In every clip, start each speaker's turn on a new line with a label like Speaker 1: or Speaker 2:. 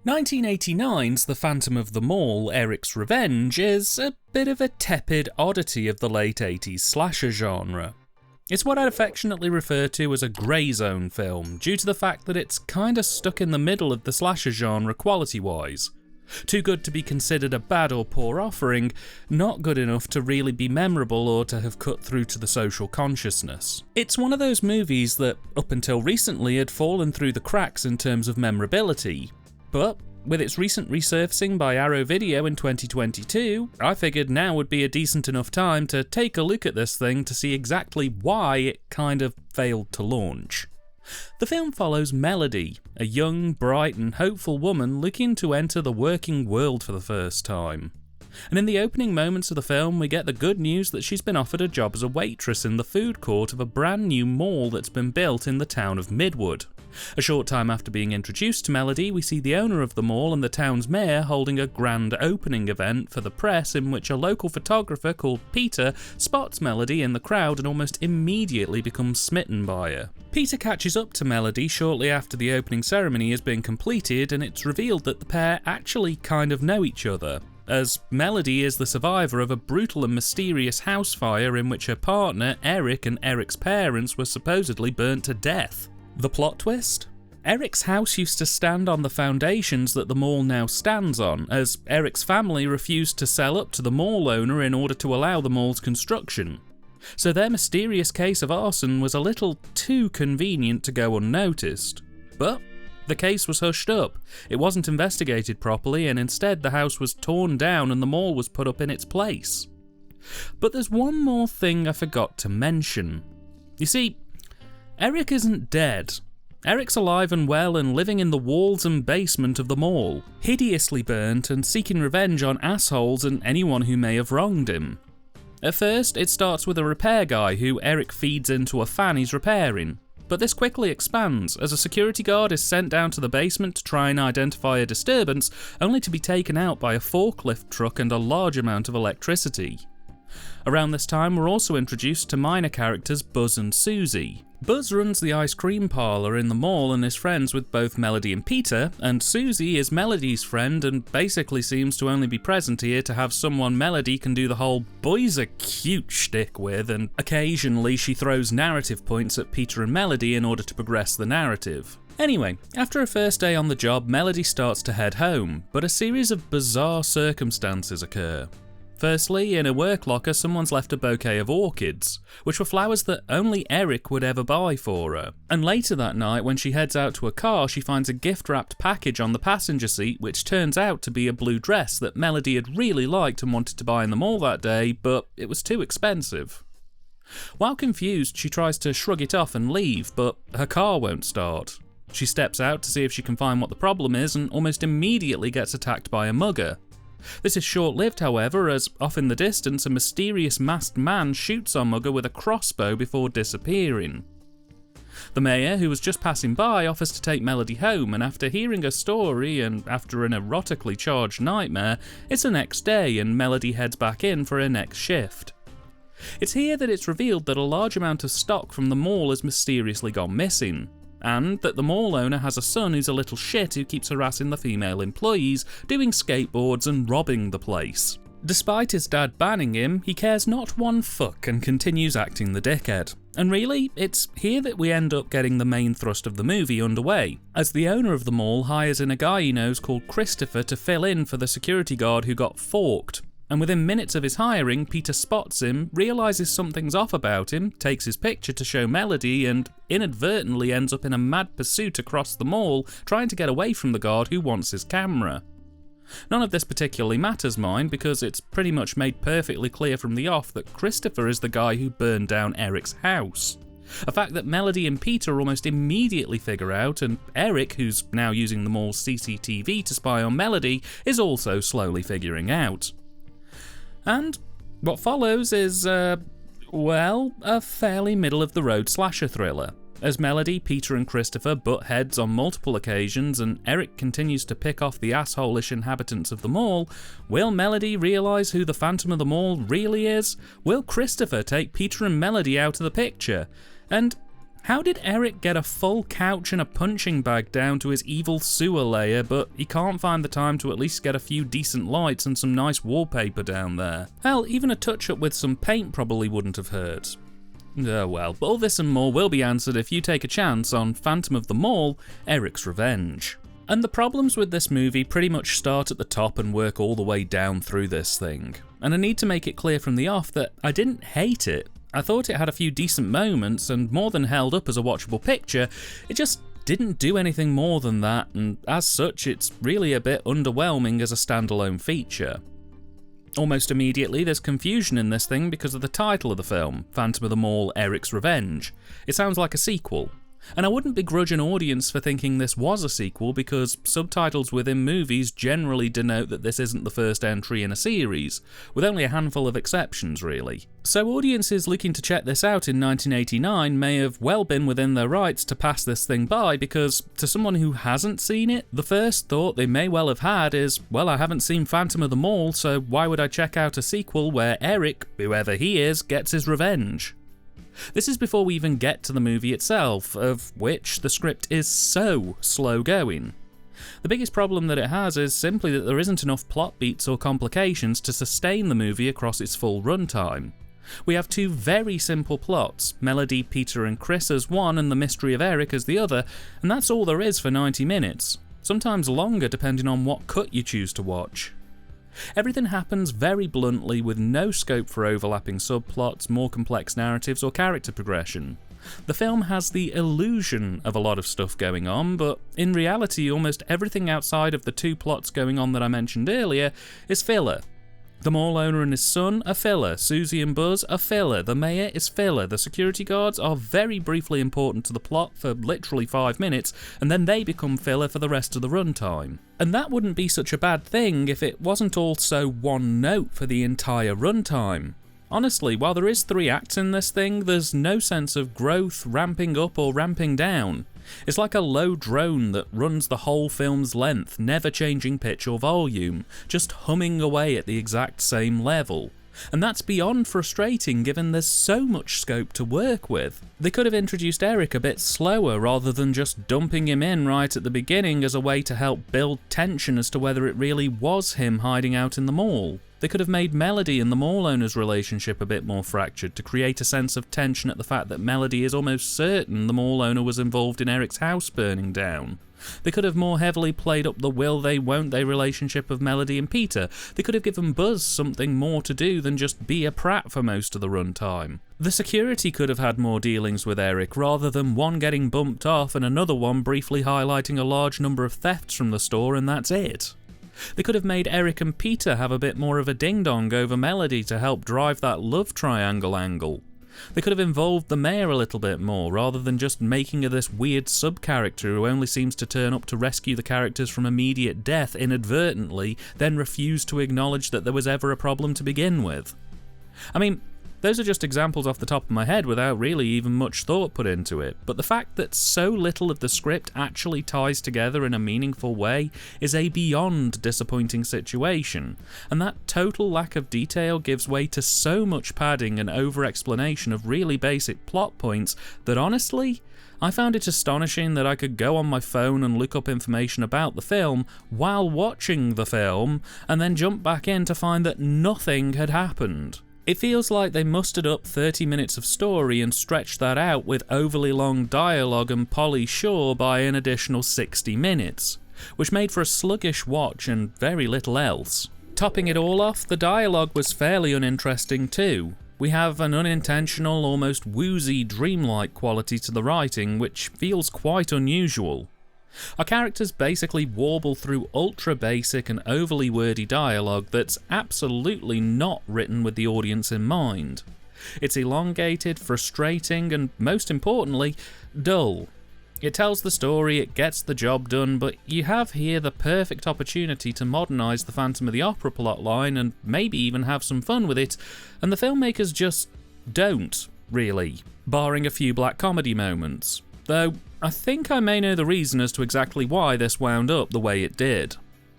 Speaker 1: 1989's The Phantom of the Mall, Eric's Revenge is a bit of a tepid oddity of the late 80s slasher genre. It's what I'd affectionately refer to as a grey zone film, due to the fact that it's kinda stuck in the middle of the slasher genre quality-wise. Too good to be considered a bad or poor offering, not good enough to really be memorable or to have cut through to the social consciousness. It's one of those movies that, up until recently, had fallen through the cracks in terms of memorability. But with its recent resurfacing by Arrow Video in 2022, I figured now would be a decent enough time to take a look at this thing to see exactly why it kind of failed to launch. The film follows Melody, a young, bright and hopeful woman looking to enter the working world for the first time. And in the opening moments of the film, we get the good news that she's been offered a job as a waitress in the food court of a brand new mall that's been built in the town of Midwood. A short time after being introduced to Melody, we see the owner of the mall and the town's mayor holding a grand opening event for the press in which a local photographer called Peter spots Melody in the crowd and almost immediately becomes smitten by her. Peter catches up to Melody shortly after the opening ceremony has been completed, and it's revealed that the pair actually kind of know each other, as Melody is the survivor of a brutal and mysterious house fire in which her partner, Eric, and Eric's parents were supposedly burnt to death. The plot twist? Eric's house used to stand on the foundations that the mall now stands on, as Eric's family refused to sell up to the mall owner in order to allow the mall's construction. So their mysterious case of arson was a little too convenient to go unnoticed. But the case was hushed up, it wasn't investigated properly, and instead the house was torn down and the mall was put up in its place. But there's one more thing I forgot to mention. You see, Eric isn't dead. Eric's alive and well and living in the walls and basement of the mall, hideously burnt and seeking revenge on assholes and anyone who may have wronged him. At first, it starts with a repair guy who Eric feeds into a fan he's repairing. But this quickly expands, as a security guard is sent down to the basement to try and identify a disturbance, only to be taken out by a forklift truck and a large amount of electricity. Around this time, we're also introduced to minor characters Buzz and Susie. Buzz runs the ice cream parlour in the mall and is friends with both Melody and Peter, and Susie is Melody's friend and basically seems to only be present here to have someone Melody can do the whole boys are cute shtick with, and occasionally she throws narrative points at Peter and Melody in order to progress the narrative. Anyway, after her first day on the job, Melody starts to head home, but a series of bizarre circumstances occur. Firstly, in a work locker, someone's left a bouquet of orchids, which were flowers that only Eric would ever buy for her. And later that night, when she heads out to her car, she finds a gift-wrapped package on the passenger seat, which turns out to be a blue dress that Melody had really liked and wanted to buy in the mall that day, but it was too expensive. While confused, she tries to shrug it off and leave, but her car won't start. She steps out to see if she can find what the problem is and almost immediately gets attacked by a mugger. This is short-lived, however, as off in the distance a mysterious masked man shoots our mugger with a crossbow before disappearing. The mayor, who was just passing by, offers to take Melody home, and after hearing her story and after an erotically charged nightmare, it's the next day and Melody heads back in for her next shift. It's here that it's revealed that a large amount of stock from the mall has mysteriously gone missing, and that the mall owner has a son who's a little shit who keeps harassing the female employees, doing skateboards and robbing the place. Despite his dad banning him, he cares not one fuck and continues acting the dickhead. And really, it's here that we end up getting the main thrust of the movie underway, as the owner of the mall hires in a guy he knows called Christopher to fill in for the security guard who got forked. And within minutes of his hiring, Peter spots him, realises something's off about him, takes his picture to show Melody, and inadvertently ends up in a mad pursuit across the mall, trying to get away from the guard who wants his camera. None of this particularly matters, mind, because it's pretty much made perfectly clear from the off that Christopher is the guy who burned down Eric's house. A fact that Melody and Peter almost immediately figure out, and Eric, who's now using the mall's CCTV to spy on Melody, is also slowly figuring out. And what follows is, a fairly middle-of-the-road slasher thriller. As Melody, Peter and Christopher butt heads on multiple occasions and Eric continues to pick off the asshole-ish inhabitants of the mall, will Melody realise who the Phantom of the Mall really is? Will Christopher take Peter and Melody out of the picture? And How did Eric get a full couch and a punching bag down to his evil sewer lair, but he can't find the time to at least get a few decent lights and some nice wallpaper down there? Hell, even a touch-up with some paint probably wouldn't have hurt. Well, but all this and more will be answered if you take a chance on Phantom of the Mall, Eric's Revenge. And the problems with this movie pretty much start at the top and work all the way down through this thing. And I need to make it clear from the off that I didn't hate it. I thought it had a few decent moments and more than held up as a watchable picture. It just didn't do anything more than that, and as such it's really a bit underwhelming as a standalone feature. Almost immediately there's confusion in this thing because of the title of the film, Phantom of the Mall, Eric's Revenge. It sounds like a sequel. And I wouldn't begrudge an audience for thinking this was a sequel because subtitles within movies generally denote that this isn't the first entry in a series, with only a handful of exceptions really. So audiences looking to check this out in 1989 may have well been within their rights to pass this thing by because, to someone who hasn't seen it, the first thought they may well have had is, well, I haven't seen Phantom of the Mall, so why would I check out a sequel where Eric, whoever he is, gets his revenge? This is before we even get to the movie itself, of which the script is so slow going. The biggest problem that it has is simply that there isn't enough plot beats or complications to sustain the movie across its full runtime. We have two very simple plots, Melody, Peter and Chris as one and the mystery of Eric as the other, and that's all there is for 90 minutes, sometimes longer depending on what cut you choose to watch. Everything happens very bluntly with no scope for overlapping subplots, more complex narratives or character progression. The film has the illusion of a lot of stuff going on, but in reality almost everything outside of the two plots going on that I mentioned earlier is filler. The mall owner and his son are filler, Susie and Buzz are filler, the mayor is filler, the security guards are very briefly important to the plot for literally 5 minutes, and then they become filler for the rest of the runtime. And that wouldn't be such a bad thing if it wasn't all so one note for the entire runtime. Honestly, while there is 3 acts in this thing, there's no sense of growth, ramping up or ramping down. It's like a low drone that runs the whole film's length, never changing pitch or volume, just humming away at the exact same level. And that's beyond frustrating given there's so much scope to work with. They could have introduced Eric a bit slower rather than just dumping him in right at the beginning as a way to help build tension as to whether it really was him hiding out in the mall. They could have made Melody and the mall owner's relationship a bit more fractured to create a sense of tension at the fact that Melody is almost certain the mall owner was involved in Eric's house burning down. They could have more heavily played up the will they won't they relationship of Melody and Peter. They could have given Buzz something more to do than just be a prat for most of the runtime. The security could have had more dealings with Eric rather than one getting bumped off and another one briefly highlighting a large number of thefts from the store and that's it. They could have made Eric and Peter have a bit more of a ding-dong over Melody to help drive that love triangle angle. They could have involved the mayor a little bit more, rather than just making her this weird sub-character who only seems to turn up to rescue the characters from immediate death inadvertently, then refuse to acknowledge that there was ever a problem to begin with. I mean, those are just examples off the top of my head without really even much thought put into it, but the fact that so little of the script actually ties together in a meaningful way is a beyond disappointing situation, and that total lack of detail gives way to so much padding and over-explanation of really basic plot points that honestly, I found it astonishing that I could go on my phone and look up information about the film while watching the film, and then jump back in to find that nothing had happened. It feels like they mustered up 30 minutes of story and stretched that out with overly long dialogue and Polly Shore by an additional 60 minutes, which made for a sluggish watch and very little else. Topping it all off, the dialogue was fairly uninteresting too. We have an unintentional, almost woozy, dreamlike quality to the writing, which feels quite unusual. Our characters basically warble through ultra-basic and overly wordy dialogue that's absolutely not written with the audience in mind. It's elongated, frustrating, and most importantly, dull. It tells the story, it gets the job done, but you have here the perfect opportunity to modernise the Phantom of the Opera plotline and maybe even have some fun with it, and the filmmakers just don't, really, barring a few black comedy moments. Though, I think I may know the reason as to exactly why this wound up the way it did.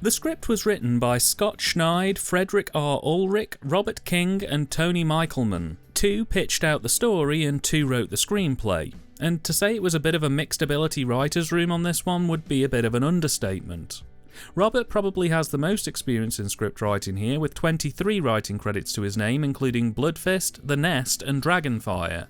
Speaker 1: The script was written by Scott Schneid, Frederick R. Ulrich, Robert King and Tony Michelman. 2 pitched out the story and 2 wrote the screenplay. and to say it was a bit of a mixed ability writer's room on this one would be a bit of an understatement. Robert probably has the most experience in script writing here, with 23 writing credits to his name, including Bloodfist, The Nest and Dragonfire.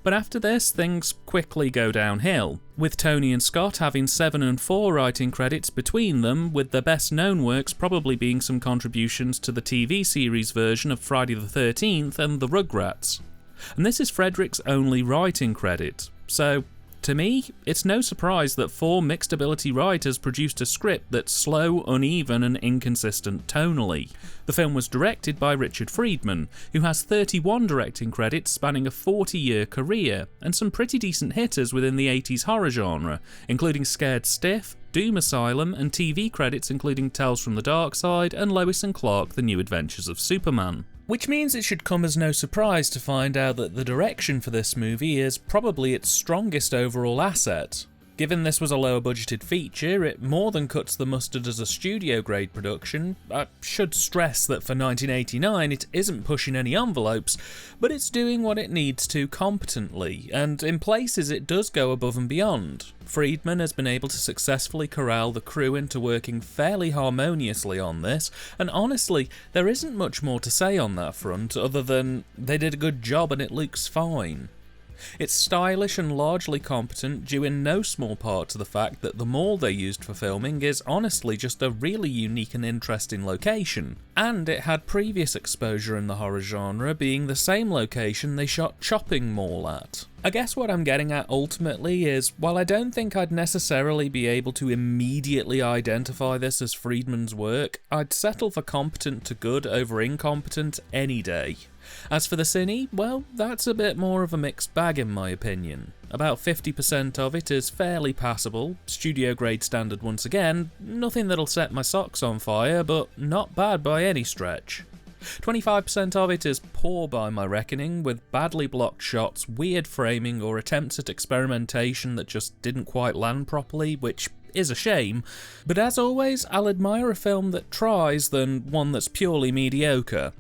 Speaker 1: But after this, things quickly go downhill, with Tony and Scott having 7 and 4 writing credits between them, with their best known works probably being some contributions to the TV series version of Friday the 13th and The Rugrats. And this is Frederick's only writing credit, so to me, it's no surprise that 4 mixed ability writers produced a script that's slow, uneven and inconsistent tonally. The film was directed by Richard Friedman, who has 31 directing credits spanning a 40-year career, and some pretty decent hitters within the 80s horror genre, including Scared Stiff, Doom Asylum, and TV credits including Tales from the Dark Side and Lois and Clark: The New Adventures of Superman. Which means it should come as no surprise to find out that the direction for this movie is probably its strongest overall asset. Given this was a lower budgeted feature, it more than cuts the mustard as a studio grade production. I should stress that for 1989 it isn't pushing any envelopes, but it's doing what it needs to competently, and in places it does go above and beyond. Friedman has been able to successfully corral the crew into working fairly harmoniously on this, and honestly, there isn't much more to say on that front other than they did a good job and it looks fine. It's stylish and largely competent, due in no small part to the fact that the mall they used for filming is honestly just a really unique and interesting location, and it had previous exposure in the horror genre, being the same location they shot Chopping Mall at. I guess what I'm getting at ultimately is, while I don't think I'd necessarily be able to immediately identify this as Friedman's work, I'd settle for competent to good over incompetent any day. As for the Cine, well, that's a bit more of a mixed bag in my opinion. About 50% of it is fairly passable, studio grade standard once again, nothing that'll set my socks on fire, but not bad by any stretch. 25% of it is poor by my reckoning, with badly blocked shots, weird framing or attempts at experimentation that just didn't quite land properly, which is a shame, but as always, I'll admire a film that tries than one that's purely mediocre.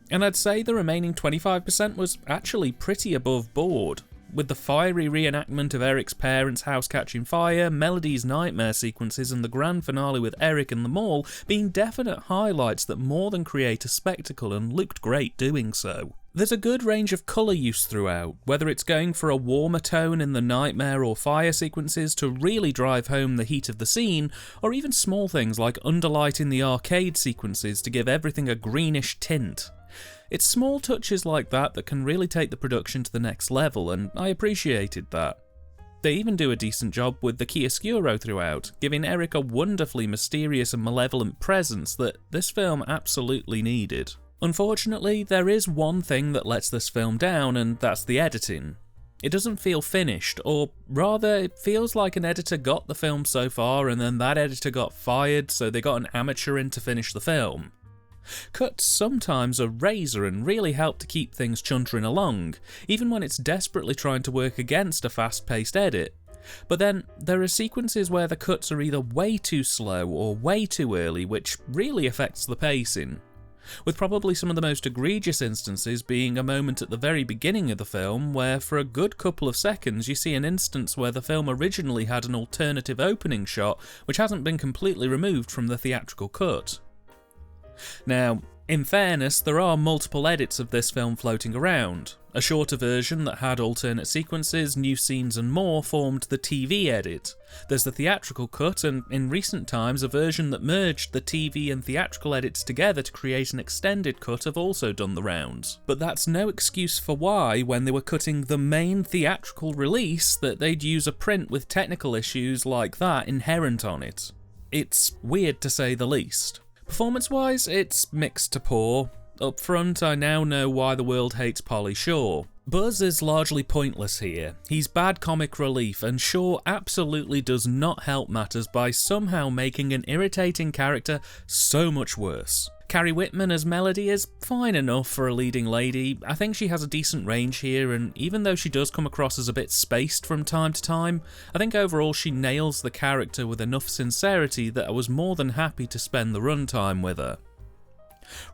Speaker 1: And I'd say the remaining 25% was actually pretty above board, with the fiery reenactment of Eric's parents' house catching fire, Melody's nightmare sequences and the grand finale with Eric and the mall being definite highlights that more than create a spectacle and looked great doing so. There's a good range of colour use throughout, whether it's going for a warmer tone in the nightmare or fire sequences to really drive home the heat of the scene, or even small things like underlighting the arcade sequences to give everything a greenish tint. It's small touches like that that can really take the production to the next level, and I appreciated that. They even do a decent job with the chiaroscuro throughout, giving Eric a wonderfully mysterious and malevolent presence that this film absolutely needed. Unfortunately, there is one thing that lets this film down, and that's the editing. It doesn't feel finished, or rather, it feels like an editor got the film so far and then that editor got fired, so they got an amateur in to finish the film. Cuts sometimes are razor and really help to keep things chuntering along, even when it's desperately trying to work against a fast-paced edit. But then, there are sequences where the cuts are either way too slow or way too early, which really affects the pacing. With probably some of the most egregious instances being a moment at the very beginning of the film where for a good couple of seconds you see an instance where the film originally had an alternative opening shot which hasn't been completely removed from the theatrical cut. Now, in fairness, there are multiple edits of this film floating around. A shorter version that had alternate sequences, new scenes and more formed the TV edit. There's the theatrical cut, and in recent times a version that merged the TV and theatrical edits together to create an extended cut have also done the rounds. But that's no excuse for why, when they were cutting the main theatrical release, that they'd use a print with technical issues like that inherent on it. It's weird to say the least. Performance-wise, it's mixed to poor. Up front, I now know why the world hates Pauly Shore. Buzz is largely pointless here. He's bad comic relief, and Shore absolutely does not help matters by somehow making an irritating character so much worse. Carrie Whitman as Melody is fine enough for a leading lady. I think she has a decent range here, and even though she does come across as a bit spaced from time to time, I think overall she nails the character with enough sincerity that I was more than happy to spend the runtime with her.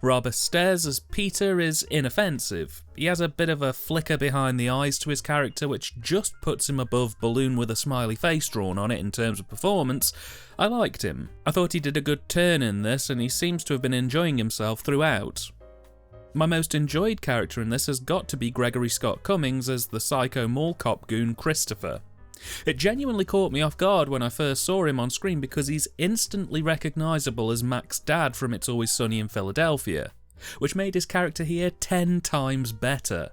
Speaker 1: Rob Aster's as Peter is inoffensive. He has a bit of a flicker behind the eyes to his character which just puts him above Balloon with a smiley face drawn on it in terms of performance. I liked him. I thought he did a good turn in this and he seems to have been enjoying himself throughout. My most enjoyed character in this has got to be Gregory Scott Cummings as the psycho mall cop goon Christopher. It genuinely caught me off guard when I first saw him on screen because he's instantly recognisable as Mac's dad from It's Always Sunny in Philadelphia, which made his character here 10 times better.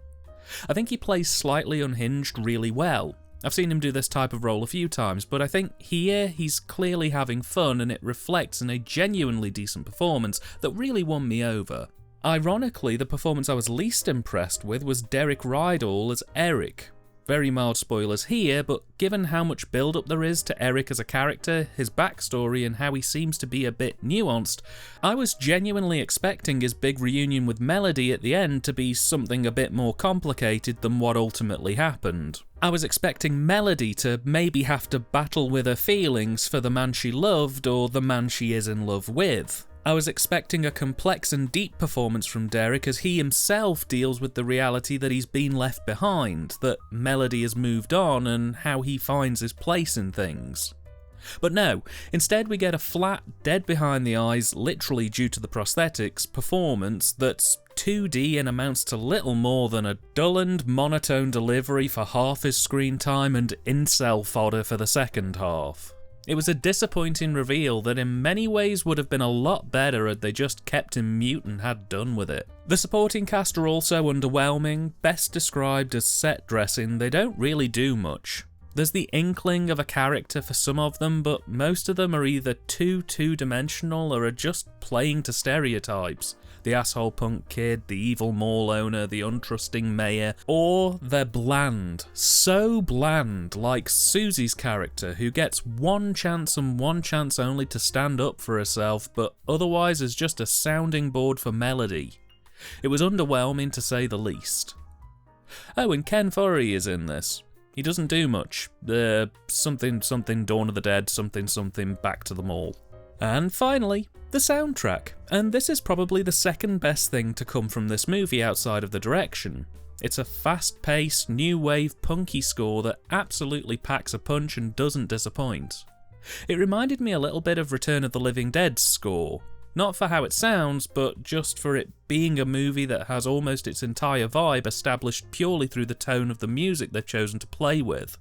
Speaker 1: I think he plays slightly unhinged really well. I've seen him do this type of role a few times, but I think here he's clearly having fun and it reflects in a genuinely decent performance that really won me over. Ironically, the performance I was least impressed with was Derek Rydell as Eric. Very mild spoilers here, but given how much build-up there is to Eric as a character, his backstory and how he seems to be a bit nuanced, I was genuinely expecting his big reunion with Melody at the end to be something a bit more complicated than what ultimately happened. I was expecting Melody to maybe have to battle with her feelings for the man she loved or the man she is in love with. I was expecting a complex and deep performance from Derek as he himself deals with the reality that he's been left behind, that Melody has moved on and how he finds his place in things. But no, instead we get a flat, dead behind the eyes, literally due to the prosthetics, performance that's 2D and amounts to little more than a dull and monotone delivery for half his screen time and incel fodder for the second half. It was a disappointing reveal that in many ways would have been a lot better had they just kept him mute and had done with it. The supporting cast are also underwhelming, best described as set dressing. They don't really do much. There's the inkling of a character for some of them, but most of them are either too two-dimensional or are just playing to stereotypes. The asshole punk kid, the evil mall owner, the untrusting mayor, or they're bland. So bland, like Susie's character, who gets one chance and one chance only to stand up for herself, but otherwise is just a sounding board for Melody. It was underwhelming to say the least. Oh, and Ken Foree is in this. He doesn't do much. Something Dawn of the Dead, something Back to the Mall. And finally, the soundtrack. And this is probably the second best thing to come from this movie outside of the direction. It's a fast-paced, new wave punky score that absolutely packs a punch and doesn't disappoint. It reminded me a little bit of Return of the Living Dead's score. Not for how it sounds, but just for it being a movie that has almost its entire vibe established purely through the tone of the music they've chosen to play with.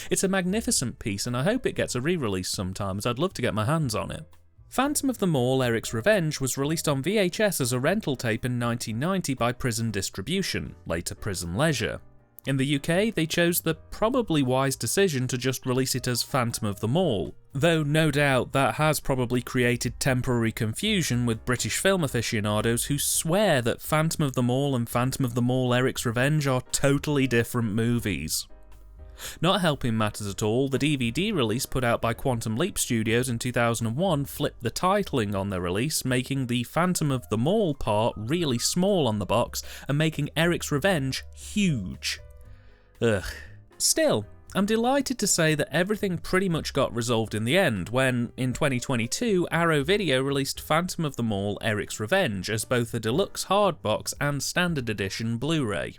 Speaker 1: It's a magnificent piece and I hope it gets a re-release sometime as I'd love to get my hands on it. Phantom of the Mall: Eric's Revenge was released on VHS as a rental tape in 1990 by Prison Distribution, later Prison Leisure. In the UK, they chose the probably wise decision to just release it as Phantom of the Mall, though no doubt that has probably created temporary confusion with British film aficionados who swear that Phantom of the Mall and Phantom of the Mall: Eric's Revenge are totally different movies. Not helping matters at all, the DVD release put out by Quantum Leap Studios in 2001 flipped the titling on their release, making the Phantom of the Mall part really small on the box and making Eric's Revenge huge. Ugh. Still, I'm delighted to say that everything pretty much got resolved in the end when, in 2022, Arrow Video released Phantom of the Mall: Eric's Revenge as both a deluxe hardbox and standard edition Blu-ray.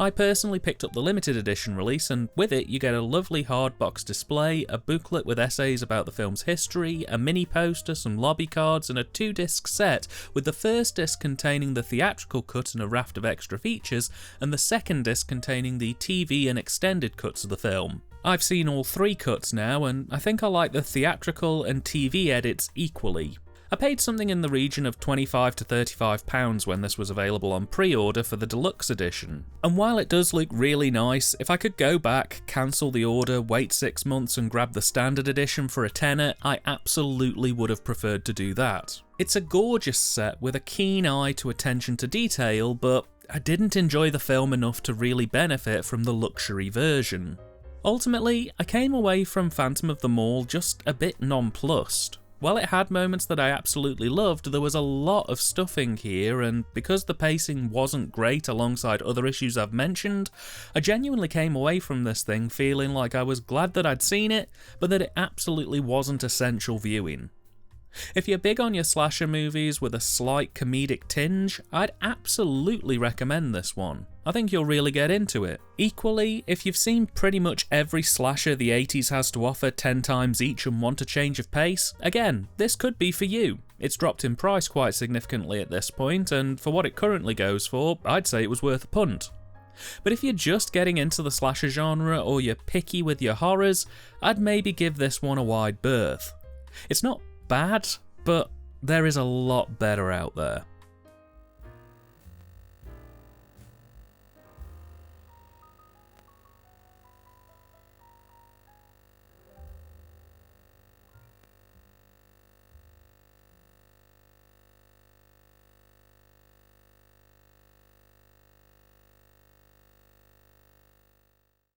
Speaker 1: I personally picked up the limited edition release, and with it you get a lovely hardbox display, a booklet with essays about the film's history, a mini poster, some lobby cards, and a 2-disc set, with the first disc containing the theatrical cut and a raft of extra features, and the second disc containing the TV and extended cuts of the film. I've seen all 3 cuts now, and I think I like the theatrical and TV edits equally. I paid something in the region of £25 to £35 when this was available on pre-order for the deluxe edition. And while it does look really nice, if I could go back, cancel the order, wait 6 months and grab the standard edition for a tenner, I absolutely would have preferred to do that. It's a gorgeous set with a keen eye to attention to detail, but I didn't enjoy the film enough to really benefit from the luxury version. Ultimately, I came away from Phantom of the Mall just a bit nonplussed. While it had moments that I absolutely loved, there was a lot of stuffing here, and because the pacing wasn't great alongside other issues I've mentioned, I genuinely came away from this thing feeling like I was glad that I'd seen it, but that it absolutely wasn't essential viewing. If you're big on your slasher movies with a slight comedic tinge, I'd absolutely recommend this one. I think you'll really get into it. Equally, if you've seen pretty much every slasher the 80s has to offer 10 times each and want a change of pace, again, this could be for you. It's dropped in price quite significantly at this point, and for what it currently goes for, I'd say it was worth a punt. But if you're just getting into the slasher genre or you're picky with your horrors, I'd maybe give this one a wide berth. It's not bad, but there is a lot better out there.